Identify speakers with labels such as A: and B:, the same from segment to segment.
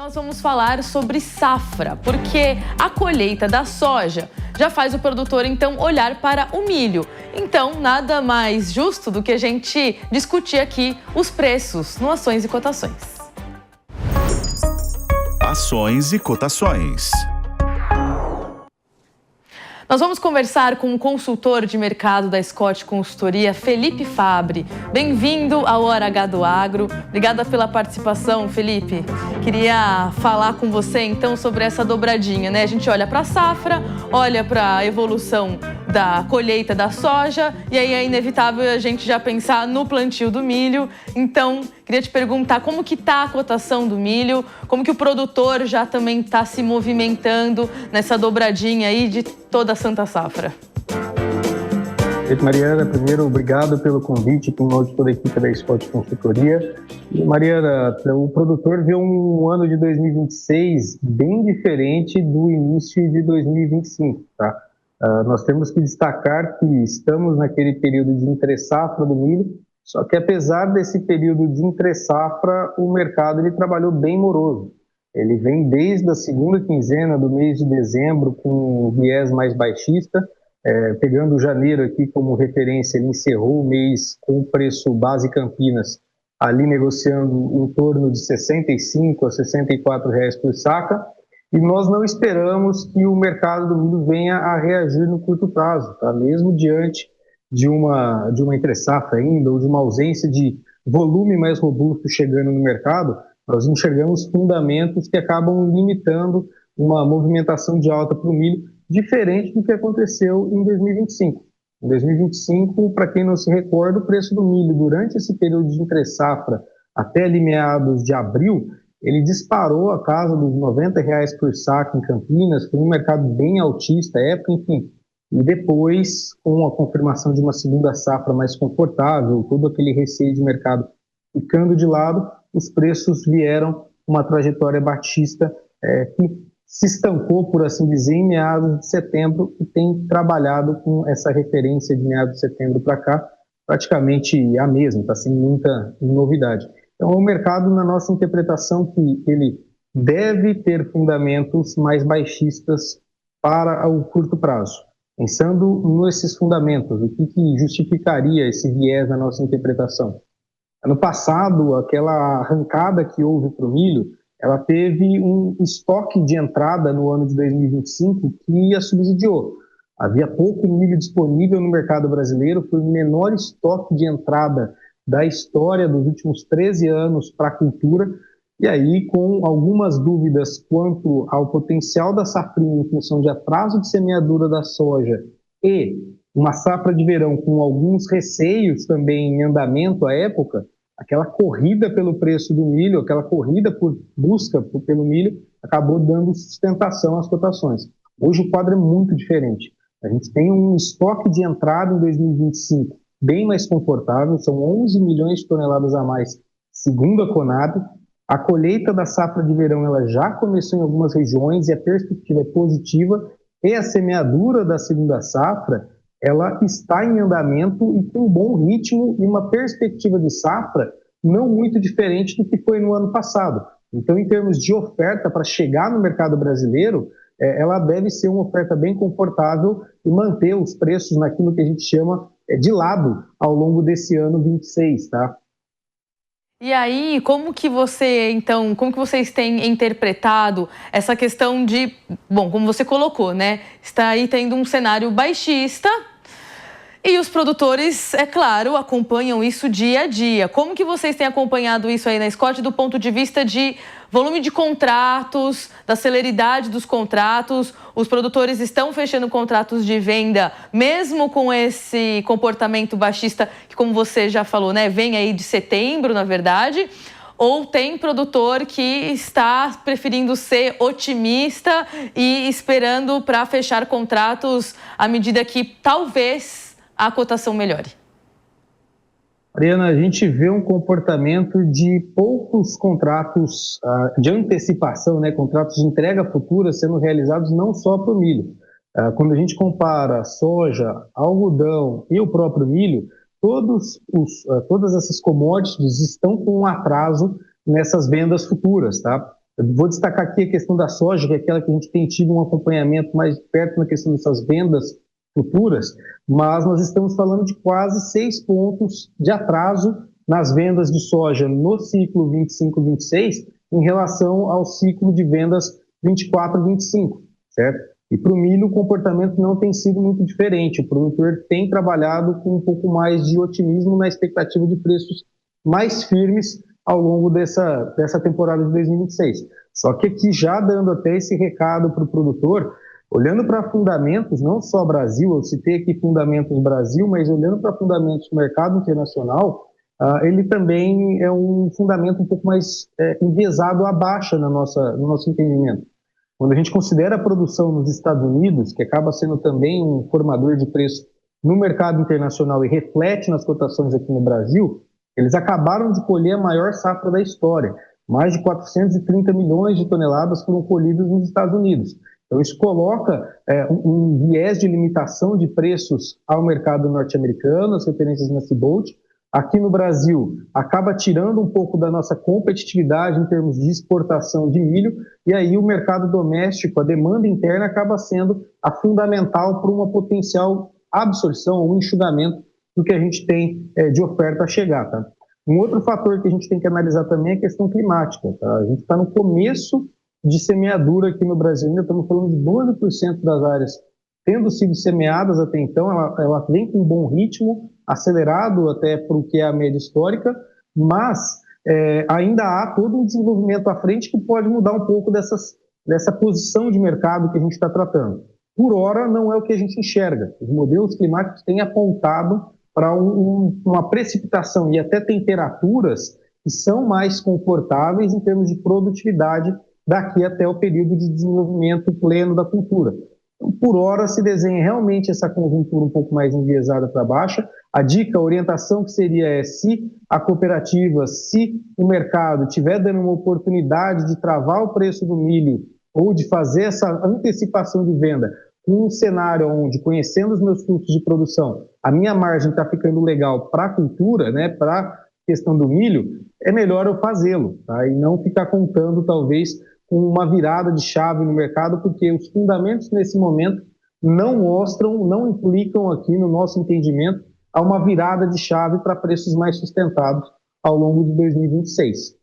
A: Nós vamos falar sobre safra, porque a colheita da soja já faz o produtor, então, olhar para o milho. Então, nada mais justo do que a gente discutir aqui os preços no Ações e Cotações.
B: Ações e Cotações.
A: Nós vamos conversar com o consultor de mercado da Scott Consultoria, Felipe Fabbri. Bem-vindo ao Hora H do Agro. Obrigada pela participação, Felipe. Queria falar com você, então, sobre essa dobradinha, né? A gente olha para a safra, olha para a evolução da colheita da soja e aí é inevitável a gente já pensar no plantio do milho. Então, queria te perguntar como que está a cotação do milho, como que o produtor já também está se movimentando nessa dobradinha aí de toda a Santa Safra.
C: Mariana, primeiro, obrigado pelo convite, em nome de toda a equipe da Scott Consultoria. E, Mariana, o produtor vê um ano de 2026 bem diferente do início de 2025, tá? Nós temos que destacar que estamos naquele período de entre-safra do milho, só que apesar desse período de entre-safra, o mercado ele trabalhou bem moroso. Ele vem desde a segunda quinzena do mês de dezembro com um viés mais baixista, pegando janeiro aqui como referência, ele encerrou o mês com o preço base Campinas ali negociando em torno de R$ 65 a R$ 64 por saca, e nós não esperamos que o mercado do milho venha a reagir no curto prazo, tá? Mesmo diante de uma entre-safra ainda, ou de uma ausência de volume mais robusto chegando no mercado, nós enxergamos fundamentos que acabam limitando uma movimentação de alta para o milho, diferente do que aconteceu em 2025. Em 2025, para quem não se recorda, o preço do milho durante esse período de entre-safra até ali meados de abril, ele disparou a casa dos R$ 90 por saco em Campinas, foi um mercado bem altista à época, enfim. E depois, com a confirmação de uma segunda safra mais confortável, todo aquele receio de mercado ficando de lado, os preços vieram uma trajetória baixista que se estancou, por assim dizer, em meados de setembro e tem trabalhado com essa referência de meados de setembro para cá, praticamente a mesma, está sem muita novidade. Então, é um mercado, na nossa interpretação, que ele deve ter fundamentos mais baixistas para o curto prazo. Pensando nesses fundamentos, o que justificaria esse viés na nossa interpretação? Ano passado, aquela arrancada que houve para o milho, ela teve um estoque de entrada no ano de 2025 que a subsidiou. Havia pouco milho disponível no mercado brasileiro, foi o menor estoque de entrada da história dos últimos 13 anos para a cultura, e aí com algumas dúvidas quanto ao potencial da safrinha em função de atraso de semeadura da soja e uma safra de verão com alguns receios também em andamento à época, aquela corrida pelo preço do milho, aquela corrida por busca pelo milho, acabou dando sustentação às cotações. Hoje o quadro é muito diferente. A gente tem um estoque de entrada em 2025 bem mais confortável, são 11 milhões de toneladas a mais, segundo a Conab. A colheita da safra de verão ela já começou em algumas regiões e a perspectiva é positiva, e a semeadura da segunda safra ela está em andamento e com um bom ritmo e uma perspectiva de safra não muito diferente do que foi no ano passado. Então, em termos de oferta para chegar no mercado brasileiro, ela deve ser uma oferta bem confortável e manter os preços naquilo que a gente chama de lado ao longo desse ano 26, tá?
A: E aí, como que vocês têm interpretado essa questão de, bom, como você colocou, né? Está aí tendo um cenário baixista e os produtores, é claro, acompanham isso dia a dia. Como que vocês têm acompanhado isso aí na Scott do ponto de vista de volume de contratos, da celeridade dos contratos? Os produtores estão fechando contratos de venda, mesmo com esse comportamento baixista, que como você já falou, né, vem aí de setembro, na verdade, ou tem produtor que está preferindo ser otimista e esperando para fechar contratos à medida que talvez a cotação melhore?
C: Mariana, a gente vê um comportamento de poucos contratos de antecipação, né, contratos de entrega futura sendo realizados não só para o milho. Quando a gente compara soja, algodão e o próprio milho, todas essas commodities estão com um atraso nessas vendas futuras, tá? Eu vou destacar aqui a questão da soja, que é aquela que a gente tem tido um acompanhamento mais de perto na questão dessas vendas futuras, mas nós estamos falando de quase 6 pontos de atraso nas vendas de soja no ciclo 25-26 em relação ao ciclo de vendas 24-25, certo? E para o milho o comportamento não tem sido muito diferente, o produtor tem trabalhado com um pouco mais de otimismo na expectativa de preços mais firmes ao longo dessa temporada de 2026. Só que aqui já dando até esse recado para o produtor, olhando para fundamentos, não só Brasil, eu citei aqui fundamentos Brasil, mas olhando para fundamentos do mercado internacional, ele também é um fundamento um pouco mais enviesado à baixa no nosso entendimento. Quando a gente considera a produção nos Estados Unidos, que acaba sendo também um formador de preço no mercado internacional e reflete nas cotações aqui no Brasil, eles acabaram de colher a maior safra da história. Mais de 430 milhões de toneladas foram colhidas nos Estados Unidos. Então isso coloca um viés de limitação de preços ao mercado norte-americano, as referências na CBOT. Aqui no Brasil, acaba tirando um pouco da nossa competitividade em termos de exportação de milho, e aí o mercado doméstico, a demanda interna, acaba sendo a fundamental para uma potencial absorção ou enxugamento do que a gente tem de oferta a chegar. Tá? Um outro fator que a gente tem que analisar também é a questão climática. Tá? A gente está no começo de semeadura aqui no Brasil, ainda estamos falando de 12% das áreas tendo sido semeadas até então, ela vem com um bom ritmo, acelerado até para o que é a média histórica, mas ainda há todo um desenvolvimento à frente que pode mudar um pouco dessa posição de mercado que a gente está tratando. Por hora, não é o que a gente enxerga. Os modelos climáticos têm apontado para uma precipitação e até temperaturas que são mais confortáveis em termos de produtividade daqui até o período de desenvolvimento pleno da cultura. Então, por hora, se desenha realmente essa conjuntura um pouco mais enviesada para baixa. A dica, a orientação que seria se a cooperativa, se o mercado estiver dando uma oportunidade de travar o preço do milho ou de fazer essa antecipação de venda com um cenário onde, conhecendo os meus custos de produção, a minha margem está ficando legal para a cultura, né, para a questão do milho, é melhor eu fazê-lo, tá? E não ficar contando, talvez, com uma virada de chave no mercado, porque os fundamentos nesse momento não mostram, não implicam aqui, no nosso entendimento, a uma virada de chave para preços mais sustentados ao longo de 2026.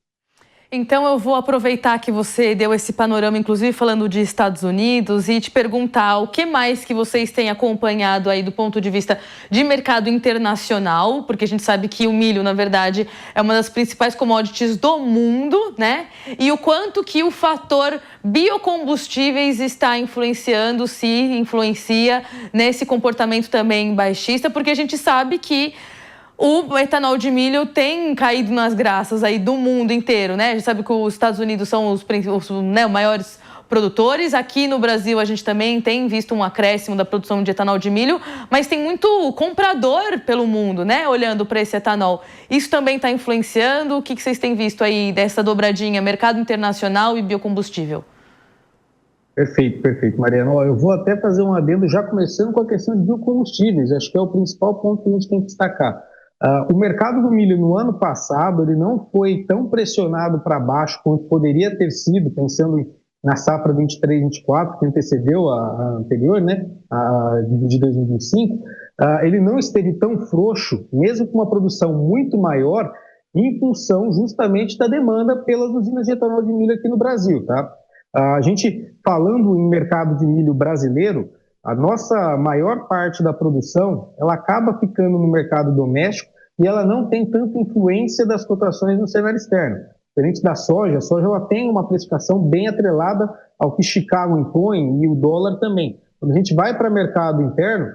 A: Então eu vou aproveitar que você deu esse panorama, inclusive falando de Estados Unidos, e te perguntar o que mais que vocês têm acompanhado aí do ponto de vista de mercado internacional, porque a gente sabe que o milho, na verdade, é uma das principais commodities do mundo, né? E o quanto que o fator biocombustíveis está influenciando, se influencia nesse comportamento também baixista, porque a gente sabe que o etanol de milho tem caído nas graças aí do mundo inteiro, né? A gente sabe que os Estados Unidos são os maiores produtores. Aqui no Brasil a gente também tem visto um acréscimo da produção de etanol de milho, mas tem muito comprador pelo mundo, né? Olhando para esse etanol. Isso também está influenciando? O que vocês têm visto aí dessa dobradinha mercado internacional e biocombustível?
C: Perfeito, Mariana. Eu vou até fazer um adendo já começando com a questão de biocombustíveis. Acho que é o principal ponto que a gente tem que destacar. O mercado do milho no ano passado ele não foi tão pressionado para baixo quanto poderia ter sido, pensando na safra 23-24, que antecedeu a anterior, né, a de 2025. Ele não esteve tão frouxo, mesmo com uma produção muito maior, em função justamente da demanda pelas usinas de etanol de milho aqui no Brasil. Tá? A gente, falando em mercado de milho brasileiro, a nossa maior parte da produção, ela acaba ficando no mercado doméstico e ela não tem tanta influência das cotações no cenário externo. Diferente da soja, a soja ela tem uma precificação bem atrelada ao que Chicago impõe e o dólar também. Quando a gente vai para o mercado interno,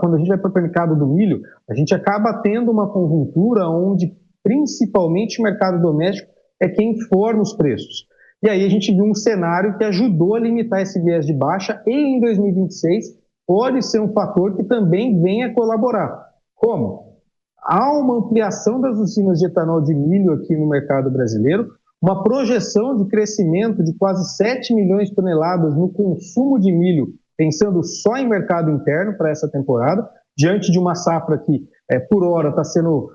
C: quando a gente vai para o mercado do milho, a gente acaba tendo uma conjuntura onde principalmente o mercado doméstico é quem forma os preços. E aí a gente viu um cenário que ajudou a limitar esse viés de baixa e em 2026 pode ser um fator que também venha colaborar. Como? Há uma ampliação das usinas de etanol de milho aqui no mercado brasileiro, uma projeção de crescimento de quase 7 milhões de toneladas no consumo de milho, pensando só em mercado interno para essa temporada, diante de uma safra que, por hora, está sendo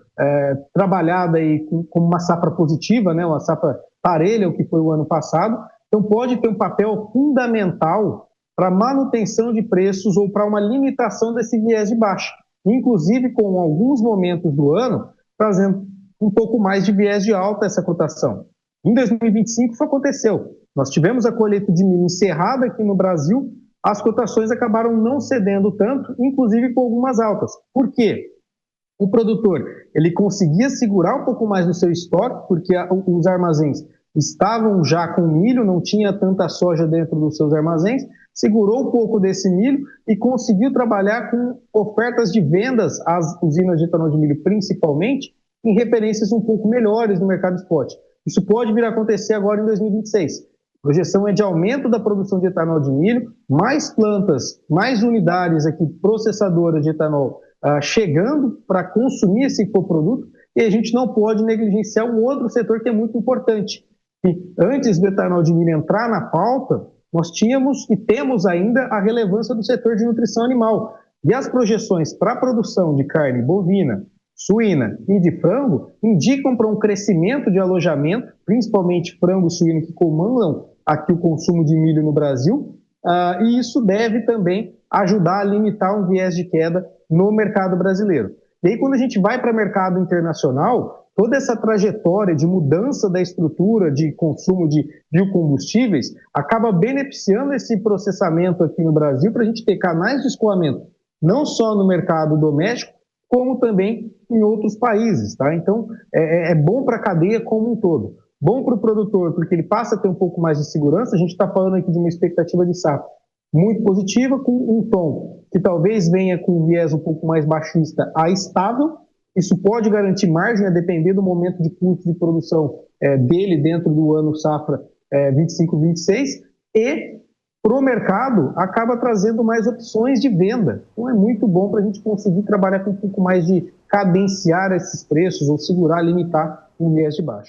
C: trabalhada aí como uma safra positiva, né? Uma safra parelha ao que foi o ano passado, então pode ter um papel fundamental para a manutenção de preços ou para uma limitação desse viés de baixa, inclusive com alguns momentos do ano trazendo um pouco mais de viés de alta essa cotação. Em 2025 isso aconteceu. Nós tivemos a colheita de milho encerrada aqui no Brasil, as cotações acabaram não cedendo tanto, inclusive com algumas altas. Por quê? O produtor ele conseguia segurar um pouco mais no seu estoque, porque os armazéns estavam já com milho, não tinha tanta soja dentro dos seus armazéns, segurou um pouco desse milho e conseguiu trabalhar com ofertas de vendas às usinas de etanol de milho, principalmente, em referências um pouco melhores no mercado spot. Isso pode vir a acontecer agora em 2026. A projeção é de aumento da produção de etanol de milho, mais plantas, mais unidades aqui processadoras de etanol chegando para consumir esse coproduto, e a gente não pode negligenciar um outro setor que é muito importante. E antes do etanol de milho entrar na pauta, nós tínhamos e temos ainda a relevância do setor de nutrição animal. E as projeções para a produção de carne bovina, suína e de frango indicam para um crescimento de alojamento, principalmente frango e suíno que comandam aqui o consumo de milho no Brasil, e isso deve também ajudar a limitar um viés de queda no mercado brasileiro. E aí, quando a gente vai para o mercado internacional, toda essa trajetória de mudança da estrutura de consumo de biocombustíveis acaba beneficiando esse processamento aqui no Brasil para a gente ter canais de escoamento, não só no mercado doméstico, como também em outros países, tá? Então, é bom para a cadeia como um todo. Bom para o produtor, porque ele passa a ter um pouco mais de segurança. A gente está falando aqui de uma expectativa de safra muito positiva, com um tom que talvez venha com um viés um pouco mais baixista a estável. Isso pode garantir margem a depender do momento de custo de produção dele dentro do ano safra 25-26, e para o mercado acaba trazendo mais opções de venda. Então é muito bom para a gente conseguir trabalhar com um pouco mais de cadenciar esses preços ou segurar, limitar um viés de baixa.